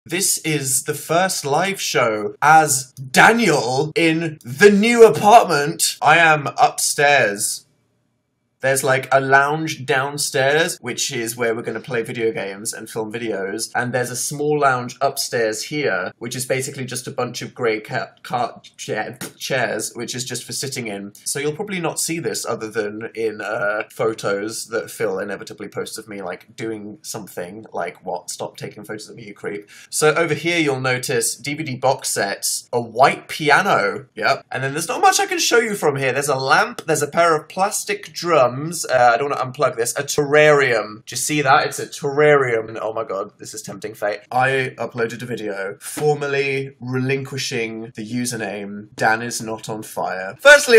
This is the first live show as Daniel in the new apartment. I am upstairs. There's like a lounge downstairs, which is where we're going to play video games and film videos. And there's a small lounge upstairs here, which is basically just a bunch of grey chairs, which is just for sitting in. So you'll probably not see this other than in photos that Phil inevitably posts of me, like doing something like, what? Stop taking photos of me, you creep. So over here you'll notice DVD box sets, a white piano, yep. And then there's not much I can show you from here. There's a lamp, there's a pair of plastic drums. I don't want to unplug this. A terrarium. Do you see that? It's a terrarium. And oh my god, this is tempting fate. I uploaded a video formally relinquishing the username Dani Snot On Fire. Firstly,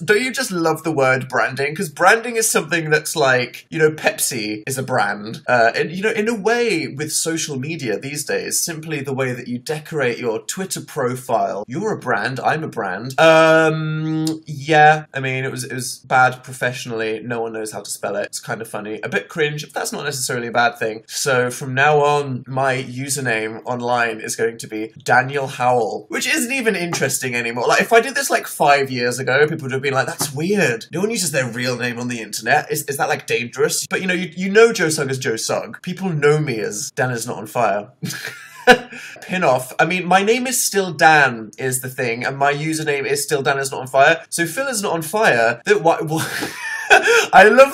don't you just love the word branding? Because branding is something that's like, you know, Pepsi is a brand. And you know, in a way with social media these days, simply the way that you decorate your Twitter profile, you're a brand, I'm a brand. Yeah, I mean, it was bad professionally. No one knows how to spell it. It's kind of funny. A bit cringe, but that's not necessarily a bad thing. So from now on, my username online is going to be Daniel Howell, which isn't even interesting anymore. Like, if I did this like 5 years ago, people would have been like, that's weird. No one uses their real name on the internet. Is that like dangerous? But you know Joe Sugg as Joe Sugg. People know me as Dani Snot On Fire. Pin-off. I mean, my name is still Dan, is the thing, and my username is still Dani Snot On Fire. So Phil is not on fire. I love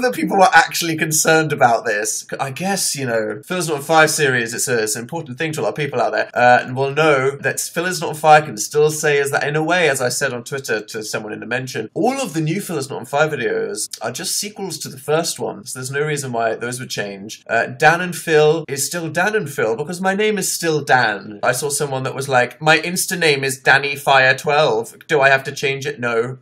that people are actually concerned about this. I guess, you know, Phil's Not On Fire series, it's an important thing to a lot of people out there. And we'll know that Phil is Not On Fire can still say is that, in a way, as I said on Twitter to someone in a mention, all of the new Phil is Not On Fire videos are just sequels to the first one. So there's no reason why those would change. Dan and Phil is still Dan and Phil because my name is still Dan. I saw someone that was like, my Insta name is Dani Fire 12. Do I have to change it? No.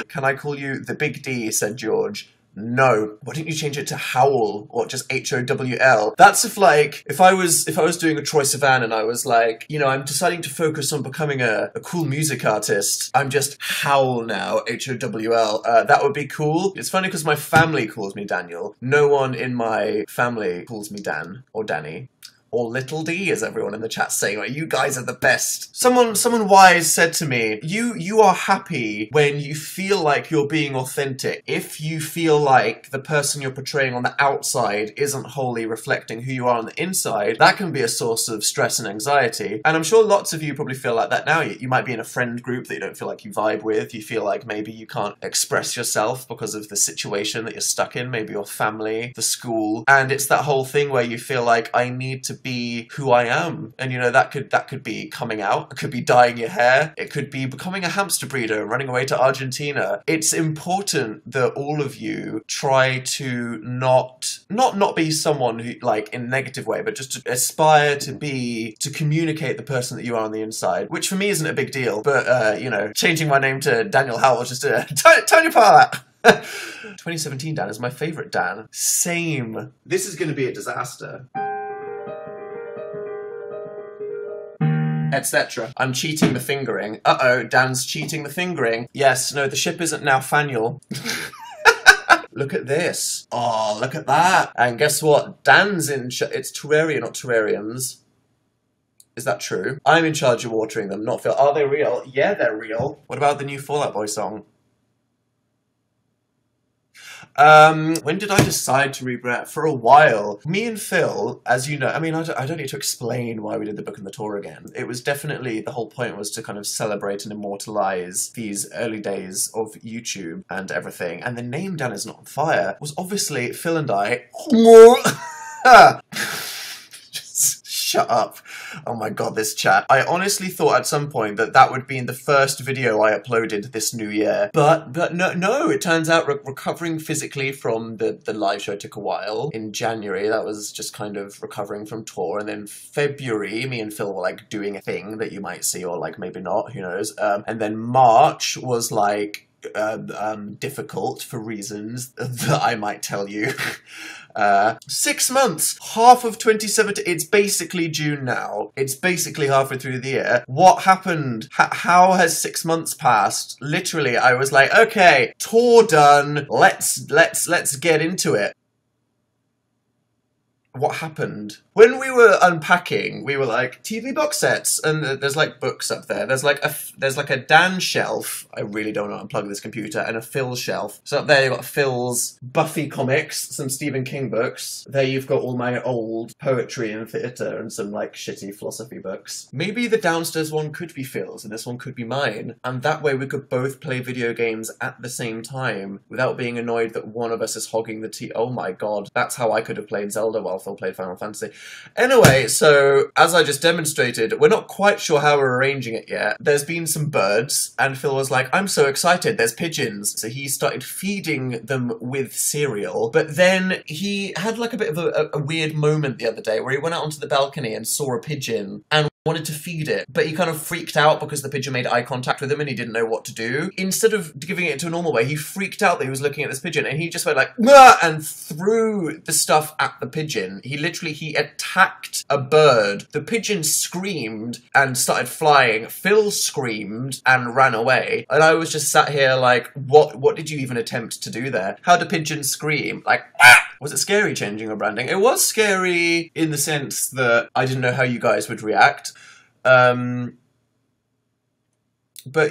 Can I call you the Big D, said George. No. Why didn't you change it to Howell or just H-O-W-L? That's if I was doing a Troye Sivan and I was like, you know, I'm deciding to focus on becoming a cool music artist. I'm just Howell now, H-O-W-L. That would be cool. It's funny because my family calls me Daniel. No one in my family calls me Dan or Danny. Or Little D, as everyone in the chat saying, like, you guys are the best. Someone wise said to me, you are happy when you feel like you're being authentic. If you feel like the person you're portraying on the outside isn't wholly reflecting who you are on the inside, that can be a source of stress and anxiety. And I'm sure lots of you probably feel like that now. You might be in a friend group that you don't feel like you vibe with. You feel like maybe you can't express yourself because of the situation that you're stuck in, maybe your family, the school. And it's that whole thing where you feel like, I need to be who I am, and you know, that could be coming out, it could be dyeing your hair, it could be becoming a hamster breeder and running away to Argentina. It's important that all of you try to not be someone who, like, in a negative way, but just to aspire to communicate the person that you are on the inside, which for me isn't a big deal, but you know, changing my name to Daniel Howell is just a tiny part of that. 2017 Dan is my favourite Dan. Same. This is going to be a disaster. Etc. I'm cheating the fingering. Uh-oh, Dan's cheating the fingering. Yes, no, the ship isn't now phaniel. Look at this. Oh, look at that. And guess what? Dan's in it's terraria, not terrariums. Is that true? I'm in charge of watering them, not Phil. Are they real? Yeah, they're real. What about the new Fall Out Boy song? When did I decide to rebrand? For a while. Me and Phil, as you know, I mean, I don't need to explain why we did the book and the tour again. It was definitely, the whole point was to kind of celebrate and immortalize these early days of YouTube and everything. And the name Dani Snot On Fire was obviously Phil and I. Just shut up. Oh my god, this chat. I honestly thought at some point that would be in the first video I uploaded this new year. But no, it turns out recovering physically from the live show took a while. In January, that was just kind of recovering from tour. And then February, me and Phil were like doing a thing that you might see, or like maybe not, who knows. And then March was like difficult for reasons that I might tell you. 6 months, half of 2017, it's basically June now. It's basically halfway through the year. What happened? How has 6 months passed? Literally, I was like, okay, tour done, let's get into it. What happened? When we were unpacking, we were like, TV box sets, and there's like books up there. There's like a Dan shelf. I really don't want to unplug this computer, and a Phil shelf. So up there you've got Phil's Buffy comics, some Stephen King books. There you've got all my old poetry and theatre and some like shitty philosophy books. Maybe the downstairs one could be Phil's and this one could be mine, and that way we could both play video games at the same time without being annoyed that one of us is hogging the tea. Oh my god, that's how I could have played Zelda while Phil played Final Fantasy. Anyway, so as I just demonstrated, we're not quite sure how we're arranging it yet. There's been some birds, and Phil was like, I'm so excited, there's pigeons. So he started feeding them with cereal, but then he had like a bit of a weird moment the other day where he went out onto the balcony and saw a pigeon and wanted to feed it, but he kind of freaked out because the pigeon made eye contact with him and he didn't know what to do. Instead of giving it to a normal way, he freaked out that he was looking at this pigeon and he just went like, "Nah!" and threw the stuff at the pigeon. He attacked a bird. The pigeon screamed and started flying. Phil screamed and ran away. And I was just sat here like, what did you even attempt to do there? How do pigeons scream? Like, ah! Was it scary changing your branding? It was scary in the sense that I didn't know how you guys would react. But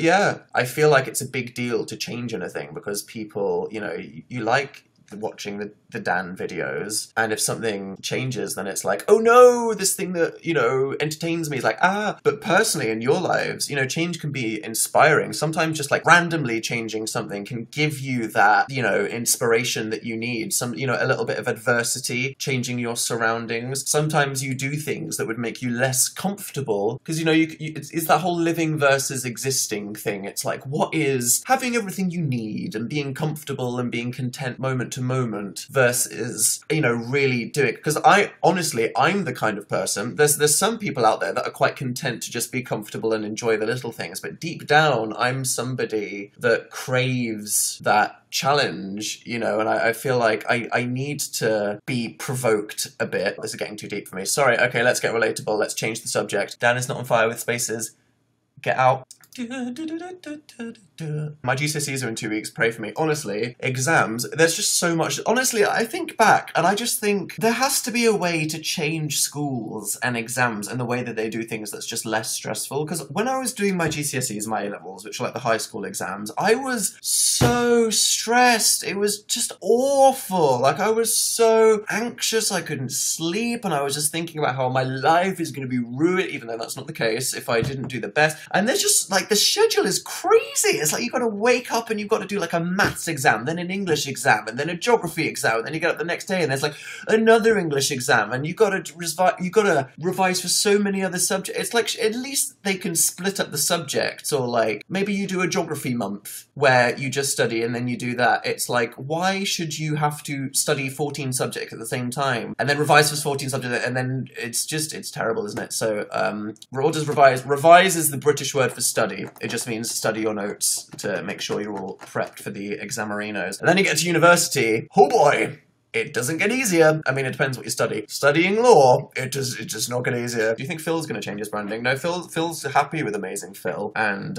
yeah, I feel like it's a big deal to change anything because people, you know, you like watching the Dan videos, and if something changes then it's like, oh no, this thing that, you know, entertains me is like, ah. But personally in your lives, you know, change can be inspiring. Sometimes just like randomly changing something can give you that, you know, inspiration that you need. Some, you know, a little bit of adversity, changing your surroundings. Sometimes you do things that would make you less comfortable because, you know, it's that whole living versus existing thing. It's like, what is having everything you need and being comfortable and being content moment to moment versus, you know, really do it. Because I'm the kind of person, there's some people out there that are quite content to just be comfortable and enjoy the little things, but deep down I'm somebody that craves that challenge, you know, and I feel like I need to be provoked a bit. This is getting too deep for me. Sorry, okay, let's get relatable. Let's change the subject. Dan is not on fire with spaces. Get out. My GCSEs are in 2 weeks, pray for me. Honestly, exams, there's just so much. Honestly, I think back and I just think there has to be a way to change schools and exams and the way that they do things that's just less stressful. Because when I was doing my GCSEs, my A-levels, which are like the high school exams, I was so stressed. It was just awful. Like, I was so anxious, I couldn't sleep, and I was just thinking about how my life is going to be ruined, even though that's not the case, if I didn't do the best. And there's just, like, the schedule is crazy. It's like you've got to wake up and you've got to do like a maths exam, then an English exam, and then a geography exam, and then you get up the next day and there's like another English exam, and you've got to revise for so many other subjects. It's like at least they can split up the subjects, or like maybe you do a geography month where you just study and then you do that. It's like, why should you have to study 14 subjects at the same time and then revise for 14 subjects, and then it's terrible, isn't it? So what does revise? Revise is the British word for study. It just means study your notes to make sure you're all prepped for the examarinos. And then you get to university, oh boy, it doesn't get easier. I mean, it depends what you study. Studying law, it does not get easier. Do you think Phil's going to change his branding? No, Phil's happy with Amazing Phil and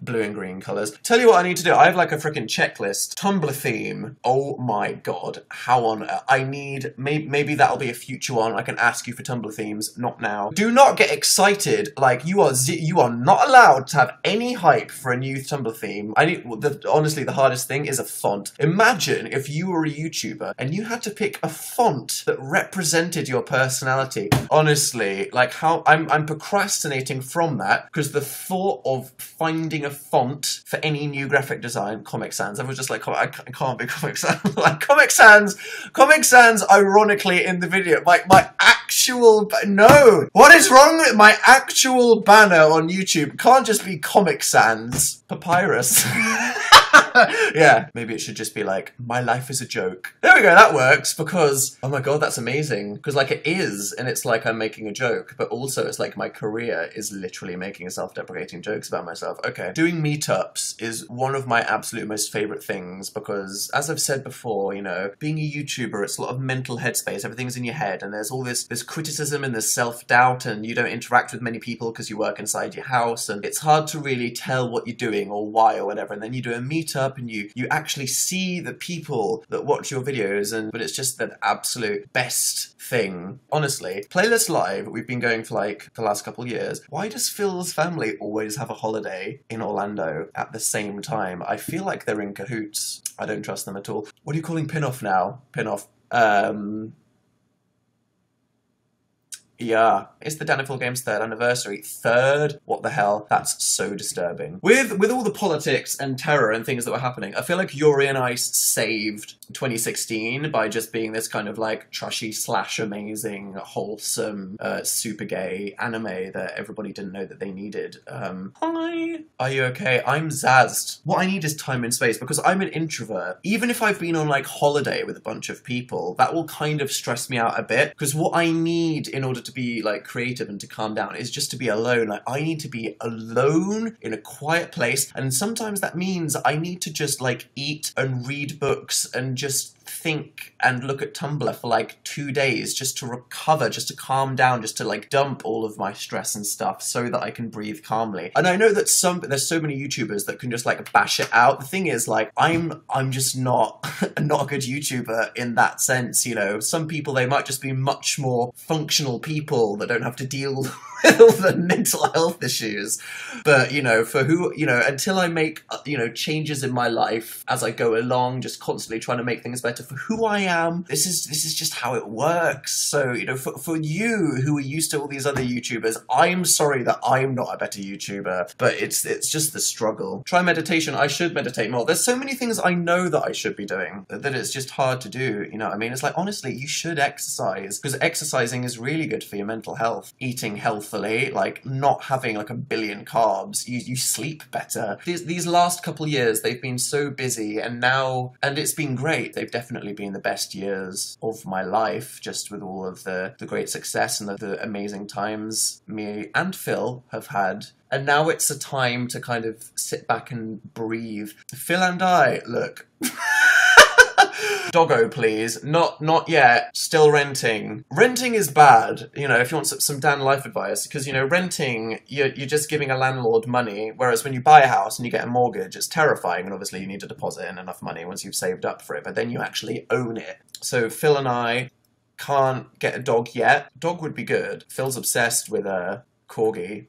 blue and green colours. Tell you what I need to do. I have like a freaking checklist. Tumblr theme. Oh my god. How on earth? I need, maybe that'll be a future one. I can ask you for Tumblr themes. Not now. Do not get excited. Like, you are not allowed to have any hype for a new Tumblr theme. Honestly, the hardest thing is a font. Imagine if you were a YouTuber and you had to pick a font that represented your personality. Honestly, like, how I'm procrastinating from that because the thought of finding a font for any new graphic design, Comic Sans, I was just like, I can't be Comic Sans. Like, Comic Sans, ironically in the video, my actual, no, what is wrong with my actual banner on YouTube? Can't just be Comic Sans. Papyrus. Yeah, maybe it should just be like, my life is a joke. There we go, that works, because, oh my god, that's amazing. Because, like, it is, and it's like I'm making a joke, but also it's like my career is literally making self-deprecating jokes about myself. Okay, doing meetups is one of my absolute most favourite things, because, as I've said before, you know, being a YouTuber, it's a lot of mental headspace, everything's in your head, and there's all this criticism and there's self-doubt, and you don't interact with many people because you work inside your house, and it's hard to really tell what you're doing or why or whatever, and then you do a meetup, up and you actually see the people that watch your videos, but it's just the absolute best thing. Honestly, Playlist Live, we've been going for like the last couple of years. Why does Phil's family always have a holiday in Orlando at the same time? I feel like they're in cahoots. I don't trust them at all. What are you calling Pinoff now? Pinoff. Yeah, it's the Daniful Games 3rd anniversary. 3rd? What the hell? That's so disturbing. With all the politics and terror and things that were happening, I feel like Yuri on Ice saved 2016 by just being this kind of like trashy slash amazing, wholesome, super gay anime that everybody didn't know that they needed. Hi. Are you okay? I'm zazzed. What I need is time and space because I'm an introvert. Even if I've been on like holiday with a bunch of people, that will kind of stress me out a bit because what I need in order to be like creative and to calm down is just to be alone. Like I need to be alone in a quiet place, and sometimes that means I need to just like eat and read books and just think and look at Tumblr for like 2 days just to recover, just to calm down, just to like dump all of my stress and stuff so that I can breathe calmly. And I know that there's so many YouTubers that can just like bash it out. The thing is like I'm just not a good YouTuber in that sense, you know. Some people, they might just be much more functional people that don't have to deal with all the mental health issues. But, you know, for who, you know, until I make, you know, changes in my life as I go along, just constantly trying to make things better for who I am, this is just how it works. So, you know, for you who are used to all these other YouTubers, I'm sorry that I'm not a better YouTuber, but it's just the struggle. Try meditation. I should meditate more. There's so many things I know that I should be doing that it's just hard to do, you know what I mean? It's like, honestly, you should exercise because exercising is really good for your mental health. Eating healthily, like not having like a billion carbs, you sleep better. These last couple years, they've been so busy, and it's been great. They've definitely been the best years of my life, just with all of the great success and the amazing times me and Phil have had. And now it's a time to kind of sit back and breathe. Phil and I, look. Doggo, please. Not yet. Still renting. Renting is bad, you know, if you want some Dan life advice, because, you know, renting, you're just giving a landlord money, whereas when you buy a house and you get a mortgage, it's terrifying, and obviously you need to deposit in enough money once you've saved up for it, but then you actually own it. So Phil and I can't get a dog yet. Dog would be good. Phil's obsessed with a corgi.